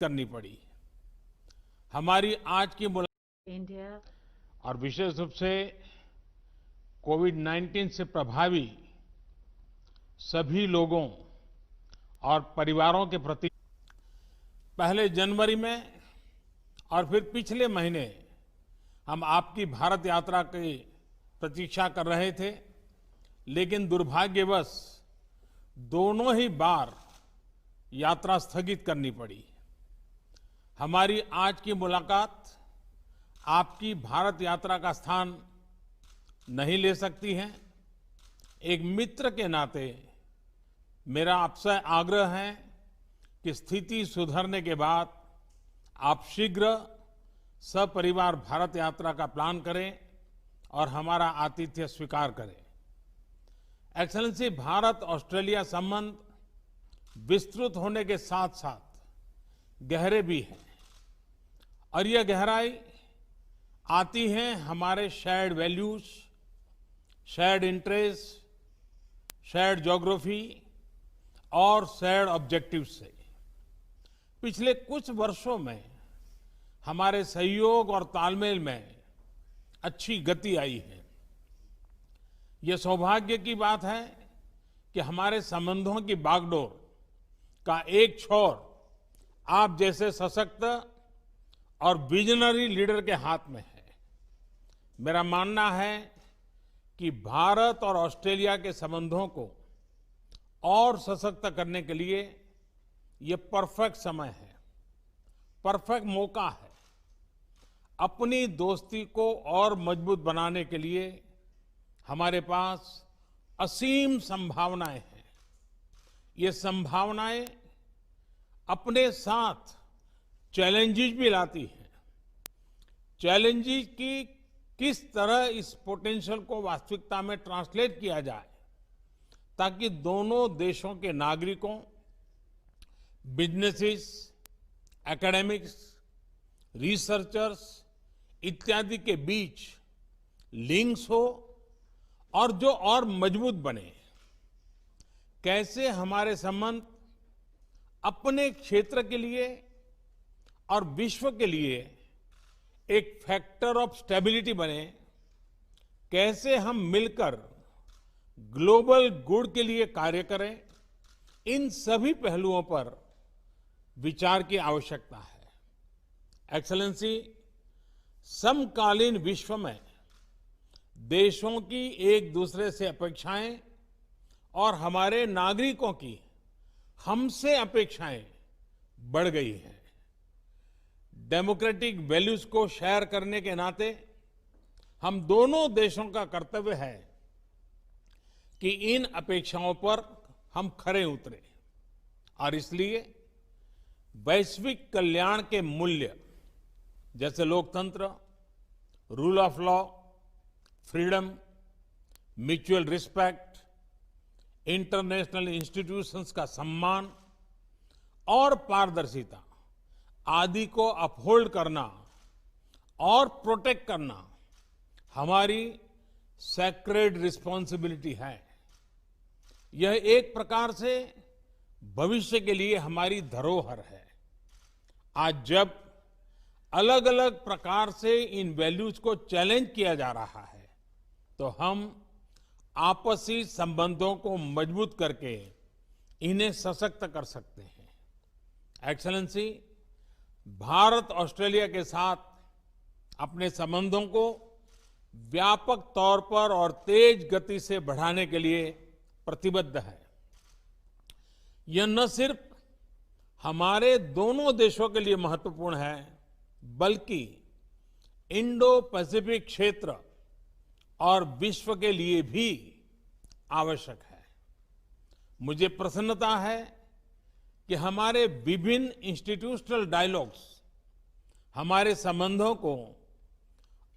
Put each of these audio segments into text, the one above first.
करनी पड़ी। हमारी आज की India, मुलाकात और विशेष रूप से कोविड-19 से प्रभावी सभी लोगों और परिवारों के प्रति पहले जनवरी में और फिर पिछले महीने हम आपकी भारत यात्रा की प्रतीक्षा कर रहे थे, लेकिन दुर्भाग्यवश दोनों ही बार यात्रा स्थगित करनी पड़ी। हमारी आज की मुलाकात आपकी भारत यात्रा का स्थान नहीं ले सकती है। एक मित्र के नाते मेरा आपसे आग्रह है कि स्थिति सुधरने के बाद आप शीघ्र सपरिवार भारत यात्रा का प्लान करें और हमारा आतिथ्य स्वीकार करें। एक्सेलेंसी, भारत ऑस्ट्रेलिया संबंध विस्तृत होने के साथ साथ गहरे भी हैं और यह गहराई आती है हमारे shared values, shared interest, shared geography और शेयर्ड ऑब्जेक्टिव्स से। पिछले कुछ वर्षों में हमारे सहयोग और तालमेल में अच्छी गति आई है। यह सौभाग्य की बात है कि हमारे संबंधों की बागडोर का एक छोर आप जैसे सशक्त और विजनरी लीडर के हाथ में है। मेरा मानना है कि भारत और ऑस्ट्रेलिया के संबंधों को और सशक्त करने के लिए ये परफेक्ट समय है, परफेक्ट मौका है। अपनी दोस्ती को और मजबूत बनाने के लिए हमारे पास असीम संभावनाएं हैं। ये संभावनाएं अपने साथ चैलेंजेस भी लाती हैं। चैलेंजेस की किस तरह इस पोटेंशियल को वास्तविकता में ट्रांसलेट किया जाए ताकि दोनों देशों के नागरिकों, बिजनेसेस, एकेडमिक्स, रिसर्चर्स इत्यादि के बीच लिंक्स हो और जो और मजबूत बने। कैसे हमारे संबंध अपने क्षेत्र के लिए और विश्व के लिए एक फैक्टर ऑफ स्टेबिलिटी बने, कैसे हम मिलकर ग्लोबल गुड के लिए कार्य करें, इन सभी पहलुओं पर विचार की आवश्यकता है। एक्सेलेंसी, समकालीन विश्व में देशों की एक दूसरे से अपेक्षाएं और हमारे नागरिकों की हमसे अपेक्षाएं बढ़ गई हैं। डेमोक्रेटिक वैल्यूज को शेयर करने के नाते हम दोनों देशों का कर्तव्य है कि इन अपेक्षाओं पर हम खरे उतरे और इसलिए वैश्विक कल्याण के मूल्य जैसे लोकतंत्र, rule of law, freedom, mutual respect, international institutions का सम्मान और पारदर्शिता आदि को अपहोल्ड करना और प्रोटेक्ट करना हमारी सैक्रेड रिस्पॉन्सिबिलिटी है। यह एक प्रकार से भविष्य के लिए हमारी धरोहर है। आज जब अलग अलग प्रकार से इन वैल्यूज को चैलेंज किया जा रहा है, तो हम आपसी संबंधों को मजबूत करके इन्हें सशक्त कर सकते हैं। एक्सेलेंसी, भारत ऑस्ट्रेलिया के साथ अपने संबंधों को व्यापक तौर पर और तेज गति से बढ़ाने के लिए प्रतिबद्ध है। यह न सिर्फ हमारे दोनों देशों के लिए महत्वपूर्ण है, बल्कि इंडो पैसिफिक क्षेत्र और विश्व के लिए भी आवश्यक है। मुझे प्रसन्नता है कि हमारे विभिन्न इंस्टीट्यूशनल डायलॉग्स हमारे संबंधों को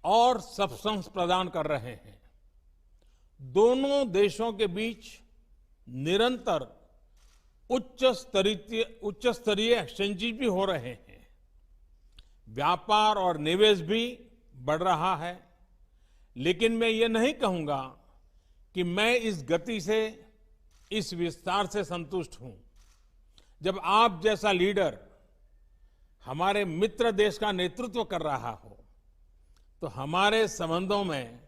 और सब्सटेंस प्रदान कर रहे हैं। दोनों देशों के बीच निरंतर उच्च स्तरीय एक्सचेंजेस भी हो रहे हैं। व्यापार और निवेश भी बढ़ रहा है। लेकिन मैं ये नहीं कहूंगा कि मैं इस गति से, इस विस्तार से संतुष्ट हूं। जब आप जैसा लीडर हमारे मित्र देश का नेतृत्व कर रहा हो, तो हमारे संबंधों में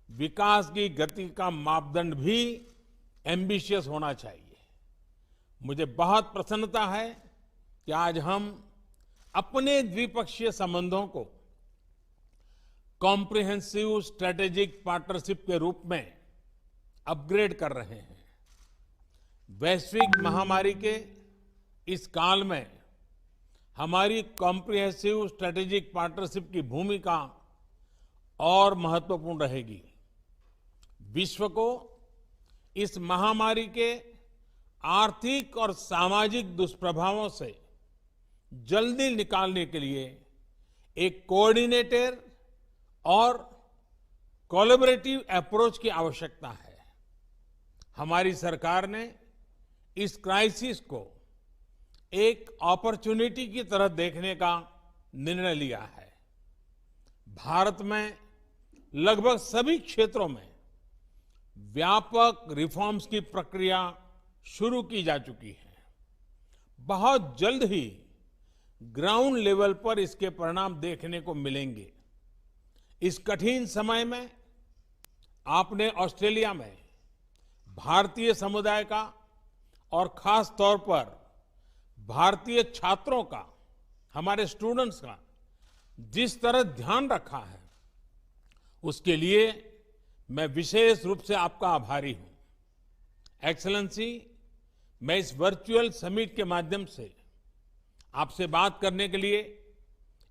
विकास की गति का मापदंड भी एम्बिशियस होना चाहिए। मुझे बहुत प्रसन्नता है कि आज हम अपने द्विपक्षीय संबंधों को कॉम्प्रिहेंसिव स्ट्रेटेजिक पार्टनरशिप के रूप में अपग्रेड कर रहे हैं। वैश्विक महामारी के इस काल में हमारी कॉम्प्रिहेंसिव स्ट्रेटेजिक पार्टनरशिप की भूमिका और महत्वपूर्ण रहेगी। विश्व को इस महामारी के आर्थिक और सामाजिक दुष्प्रभावों से जल्दी निकालने के लिए एक कोऑर्डिनेटेड और कोलैबोरेटिव अप्रोच की आवश्यकता है। हमारी सरकार ने इस क्राइसिस को एक अपॉर्चुनिटी की तरह देखने का निर्णय लिया है। भारत में लगभग सभी क्षेत्रों में व्यापक रिफॉर्म्स की प्रक्रिया शुरू की जा चुकी है। बहुत जल्द ही ग्राउंड लेवल पर इसके परिणाम देखने को मिलेंगे। इस कठिन समय में आपने ऑस्ट्रेलिया में भारतीय समुदाय का और खास तौर पर भारतीय छात्रों का, हमारे स्टूडेंट्स का जिस तरह ध्यान रखा है, उसके लिए मैं विशेष रूप से आपका आभारी हूं। एक्सेलेंसी, मैं इस वर्चुअल समिट के माध्यम से आपसे बात करने के लिए,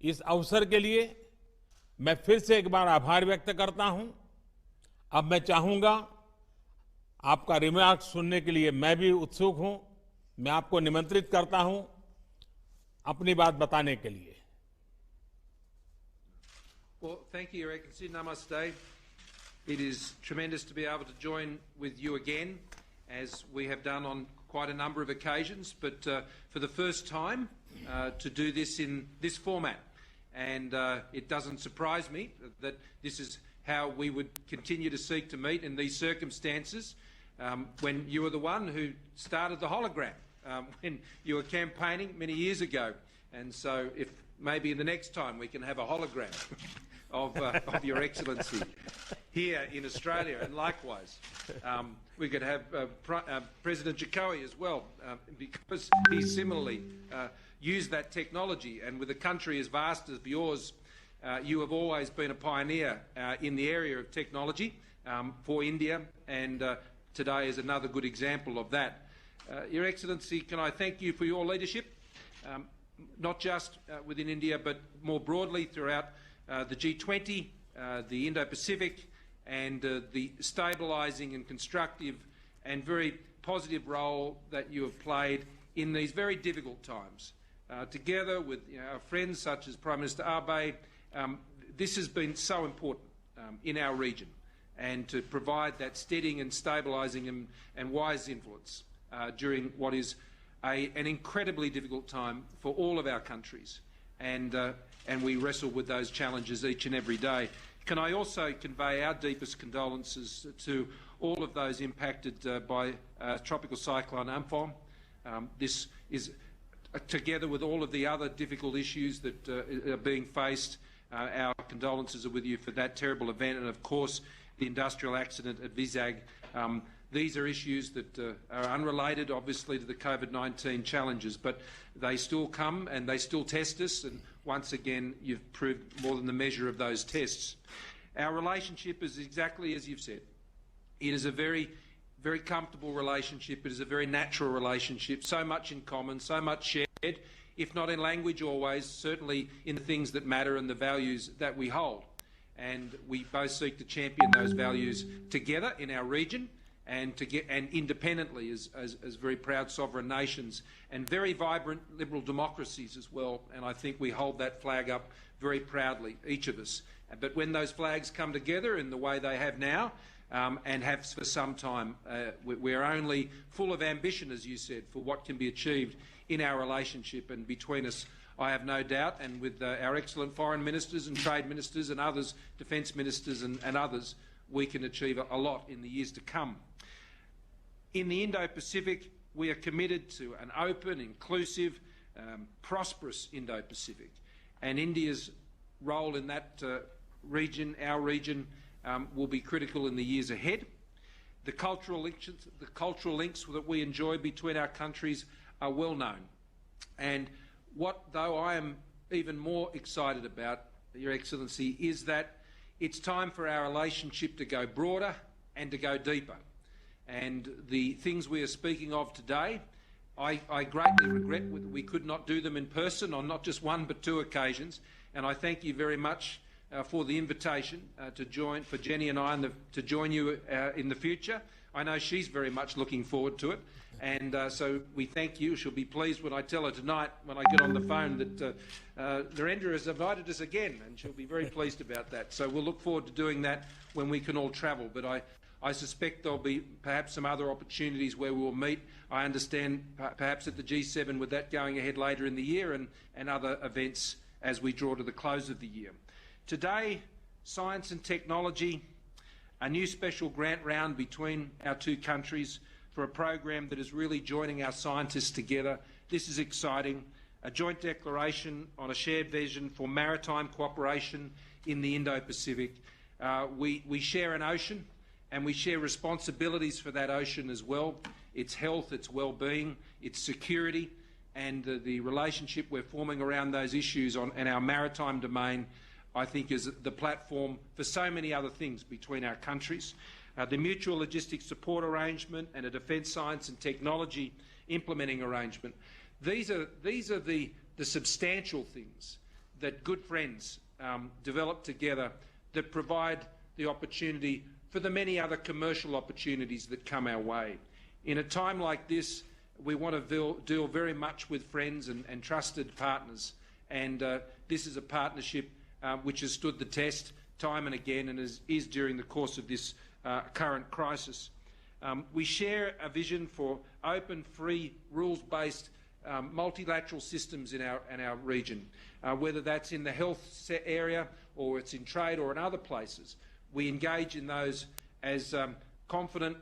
इस अवसर के लिए मैं फिर से एक बार आभार व्यक्त करता हूं। अब मैं चाहूंगा, आपका रिमार्क सुनने के लिए मैं भी उत्सुक हूं। मैं आपको निमंत्रित करता हूं अपनी बात बताने के लिए। Well, thank you, Your Excellency. Namaste. It is tremendous to be able to join with you again, as we have done on quite a number of occasions, but for the first time to do this in this format. And it doesn't surprise me that this is how we would continue to seek to meet in these circumstances, when you were the one who started the hologram, when you were campaigning many years ago. And so if maybe the next time we can have a hologram of Your Excellency here in Australia, and likewise we could have President Jokowi as well, because he similarly used that technology. And with a country as vast as yours, you have always been a pioneer in the area of technology for India, and today is another good example of that. Your Excellency, can I thank you for your leadership, not just within India but more broadly throughout the G20, the Indo-Pacific, and the stabilising and constructive and very positive role that you have played in these very difficult times. Together with our friends such as Prime Minister Abe, this has been so important in our region, and to provide that steadying and stabilising and wise influence during what is an incredibly difficult time for all of our countries, and we wrestle with those challenges each and every day. Can I also convey our deepest condolences to all of those impacted by Tropical Cyclone Amphan. This is, together with all of the other difficult issues that are being faced, our condolences are with you for that terrible event, and of course the industrial accident at Vizag. These are issues that are unrelated, obviously, to the COVID-19 challenges, but they still come and they still test us, and once again you've proved more than the measure of those tests. Our relationship is exactly as you've said. It is a very, very comfortable relationship. It is a very natural relationship, so much in common, so much shared, if not in language always, certainly in the things that matter and the values that we hold. And we both seek to champion those values together in our region, and independently as very proud sovereign nations and very vibrant liberal democracies as well. And I think we hold that flag up very proudly, each of us. But when those flags come together in the way they have now, and have for some time, we're only full of ambition, as you said, for what can be achieved in our relationship. And between us, I have no doubt, and with our excellent foreign ministers and trade ministers and others, defence ministers and others, we can achieve a lot in the years to come. In the Indo-Pacific, we are committed to an open, inclusive, prosperous Indo-Pacific. And India's role in that region, our region, will be critical in the years ahead. The cultural links that we enjoy between our countries are well known. And what, though I am even more excited about, Your Excellency, is that it's time for our relationship to go broader and to go deeper. And the things we are speaking of today, I greatly regret that we could not do them in person on not just one but two occasions. And I thank you very much for the invitation for Jenny and I to join you in the future. I know she's very much looking forward to it. And so we thank you. She'll be pleased when I tell her tonight, when I get on the phone, that Narendra has invited us again, and she'll be very pleased about that. So we'll look forward to doing that when we can all travel. But I suspect there'll be perhaps some other opportunities where we'll meet. I understand perhaps at the G7 with that going ahead later in the year, and other events as we draw to the close of the year. Today, science and technology, a new special grant round between our two countries for a program that is really joining our scientists together. This is exciting. A joint declaration on a shared vision for maritime cooperation in the Indo-Pacific. We share an ocean, and we share responsibilities for that ocean as well. Its health, its well-being, its security, and the relationship we're forming around those issues in our maritime domain, I think, is the platform for so many other things between our countries. The mutual logistics support arrangement and a defence science and technology implementing arrangement. These are the substantial things that good friends develop together that provide the opportunity for the many other commercial opportunities that come our way. In a time like this, we want to deal very much with friends and trusted partners, and this is a partnership which has stood the test time and again, and is during the course of this current crisis. We share a vision for open, free, rules-based multilateral systems in our region, whether that's in the health area or it's in trade or in other places. We engage in those as confident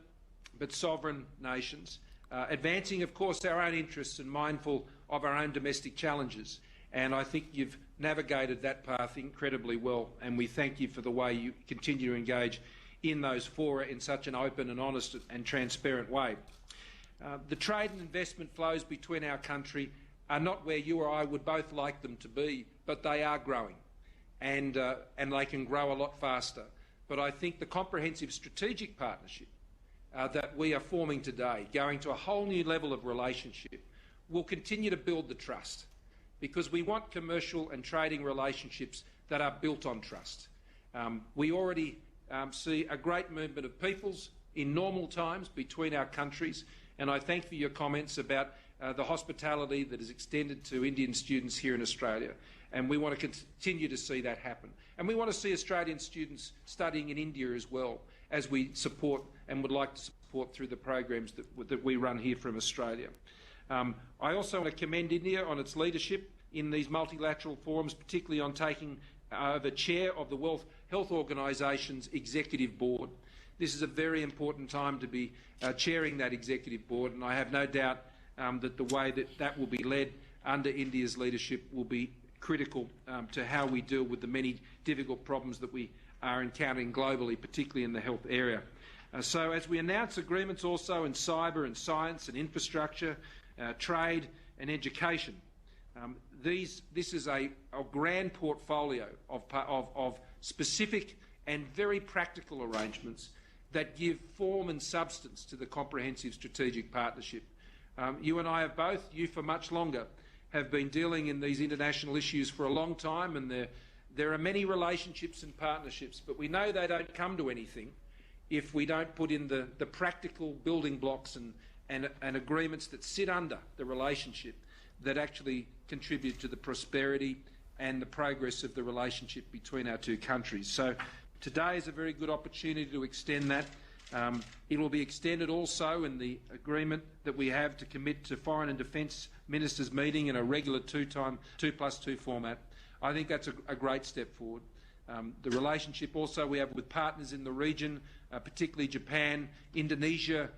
but sovereign nations, advancing, of course, our own interests and mindful of our own domestic challenges. And I think you've navigated that path incredibly well, and we thank you for the way you continue to engage in those fora in such an open and honest and transparent way. The trade and investment flows between our country are not where you or I would both like them to be, but they are growing, and they can grow a lot faster. But I think the comprehensive strategic partnership that we are forming today, going to a whole new level of relationship, will continue to build the trust, because we want commercial and trading relationships that are built on trust. We already see a great movement of peoples in normal times between our countries, and I thank for your comments about the hospitality that is extended to Indian students here in Australia, and we want to continue to see that happen. And we want to see Australian students studying in India as well, as we support and would like to support through the programs that we run here from Australia. I also want to commend India on its leadership in these multilateral forums, particularly on taking the chair of the World Health Organisation's executive board. This is a very important time to be chairing that executive board, and I have no doubt that the way that will be led under India's leadership will be critical to how we deal with the many difficult problems that we are encountering globally, particularly in the health area. So as we announce agreements also in cyber and science and infrastructure, trade and education, this is a grand portfolio of specific and very practical arrangements that give form and substance to the comprehensive strategic partnership. You and I have both, you for much longer, have been dealing in these international issues for a long time, and there are many relationships and partnerships, but we know they don't come to anything if we don't put in the practical building blocks and agreements that sit under the relationship that actually contribute to the prosperity and the progress of the relationship between our two countries. So today is a very good opportunity to extend that. It will be extended also in the agreement that we have to commit to Foreign and Defence Ministers meeting in a regular 2+2 format. I think that's a great step forward. The relationship also we have with partners in the region, particularly Japan, Indonesia,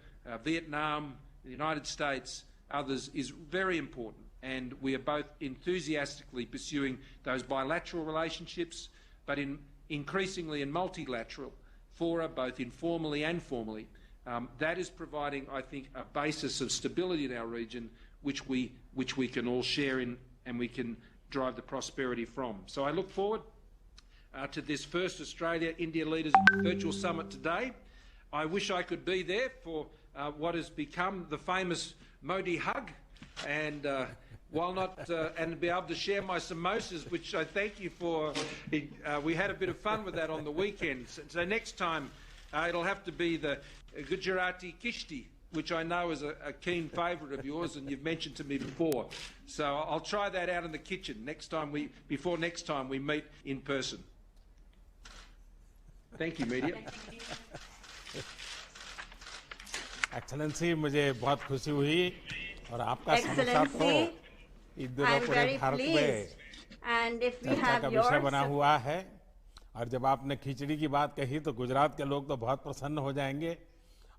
Vietnam, the United States, others, is very important and we are both enthusiastically pursuing those bilateral relationships, but increasingly in multilateral fora, both informally and formally. That is providing, I think, a basis of stability in our region which we can all share in and we can drive the prosperity from. So I look forward to this first Australia-India Leaders Virtual Summit today. I wish I could be there for what has become the famous Modi hug, and while not and be able to share my samosas, which I thank you for. We had a bit of fun with that on the weekend. So next time it'll have to be the Gujarati Kishti, which I know is a keen favourite of yours, and you've mentioned to me before. So I'll try that out in the kitchen before next time we meet in person. Thank you, media. Excellency, मुझे बहुत खुशी हुई और आपका समोसा तो इन दिनों पूरे भारत में चर्चा का विषय बना हुआ है। और जब आपने खिचड़ी की बात कही तो गुजरात के लोग तो बहुत प्रसन्न हो जाएंगे,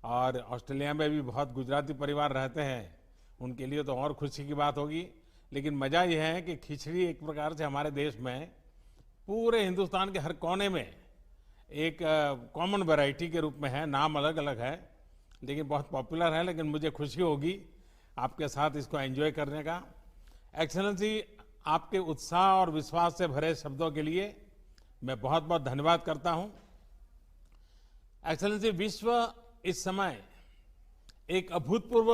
और ऑस्ट्रेलिया में भी बहुत गुजराती परिवार रहते हैं, उनके लिए तो और खुशी की बात होगी। लेकिन मज़ा यह है कि खिचड़ी एक प्रकार से हमारे देश में पूरे हिंदुस्तान के हर कोने में एक कॉमन वैरायटी के रूप में है, नाम अलग अलग है लेकिन बहुत पॉपुलर है। लेकिन मुझे खुशी होगी आपके साथ इसको एंजॉय करने का। एक्सेलेंसी, आपके उत्साह और विश्वास से भरे शब्दों के लिए मैं बहुत बहुत धन्यवाद करता हूं। एक्सेलेंसी, विश्व इस समय एक अभूतपूर्व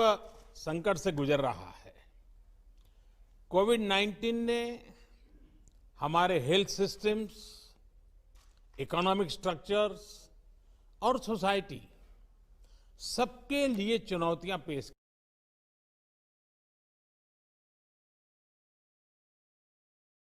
संकट से गुजर रहा है। कोविड-19 ने हमारे हेल्थ सिस्टम्स, इकोनॉमिक स्ट्रक्चर्स और सोसाइटी सबके लिए चुनौतियां पेश